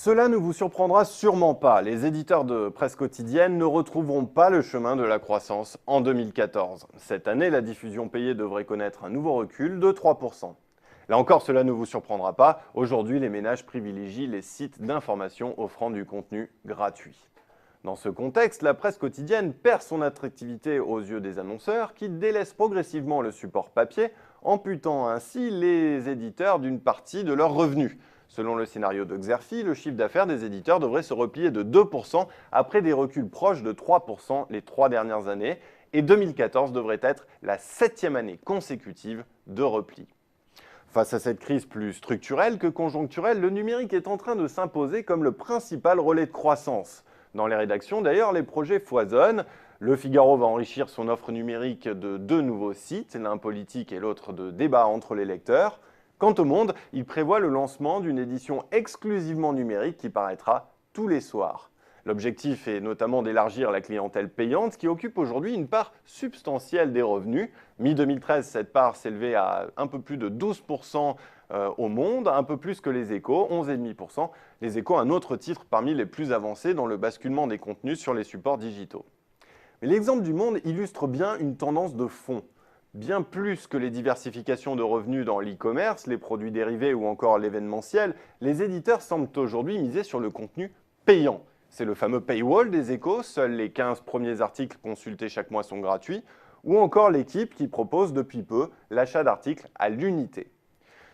Cela ne vous surprendra sûrement pas, les éditeurs de presse quotidienne ne retrouveront pas le chemin de la croissance en 2014. Cette année, la diffusion payée devrait connaître un nouveau recul de 3%. Là encore, cela ne vous surprendra pas, aujourd'hui les ménages privilégient les sites d'information offrant du contenu gratuit. Dans ce contexte, la presse quotidienne perd son attractivité aux yeux des annonceurs qui délaissent progressivement le support papier, amputant ainsi les éditeurs d'une partie de leurs revenus. Selon le scénario de Xerfi, le chiffre d'affaires des éditeurs devrait se replier de 2% après des reculs proches de 3% les 3 dernières années, et 2014 devrait être la 7e année consécutive de repli. Face à cette crise plus structurelle que conjoncturelle, le numérique est en train de s'imposer comme le principal relais de croissance. Dans les rédactions, d'ailleurs, les projets foisonnent. Le Figaro va enrichir son offre numérique de 2 nouveaux sites, l'un politique et l'autre de débat entre les lecteurs. Quant au Monde, il prévoit le lancement d'une édition exclusivement numérique qui paraîtra tous les soirs. L'objectif est notamment d'élargir la clientèle payante qui occupe aujourd'hui une part substantielle des revenus. Mi-2013, cette part s'élevait à un peu plus de 12% au Monde, un peu plus que les Échos, 11,5%. Les Échos, un autre titre parmi les plus avancés dans le basculement des contenus sur les supports digitaux. Mais l'exemple du Monde illustre bien une tendance de fond. Bien plus que les diversifications de revenus dans l'e-commerce, les produits dérivés ou encore l'événementiel, les éditeurs semblent aujourd'hui miser sur le contenu payant. C'est le fameux paywall des Échos, seuls les 15 premiers articles consultés chaque mois sont gratuits, ou encore l'équipe qui propose depuis peu l'achat d'articles à l'unité.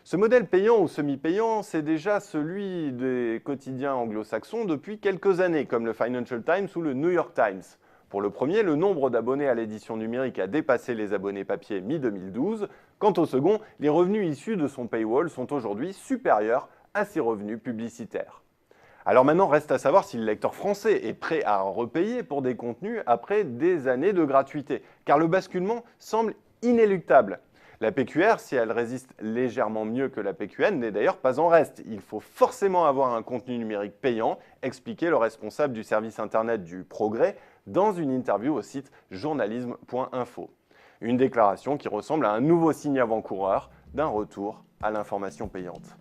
Ce modèle payant ou semi-payant, c'est déjà celui des quotidiens anglo-saxons depuis quelques années, comme le Financial Times ou le New York Times. Pour le premier, le nombre d'abonnés à l'édition numérique a dépassé les abonnés papier mi-2012. Quant au second, les revenus issus de son paywall sont aujourd'hui supérieurs à ses revenus publicitaires. Alors maintenant, reste à savoir si le lecteur français est prêt à repayer pour des contenus après des années de gratuité, car le basculement semble inéluctable. La PQR, si elle résiste légèrement mieux que la PQN, n'est d'ailleurs pas en reste. Il faut forcément avoir un contenu numérique payant, expliquait le responsable du service internet du Progrès dans une interview au site journalisme.info. Une déclaration qui ressemble à un nouveau signe avant-coureur d'un retour à l'information payante.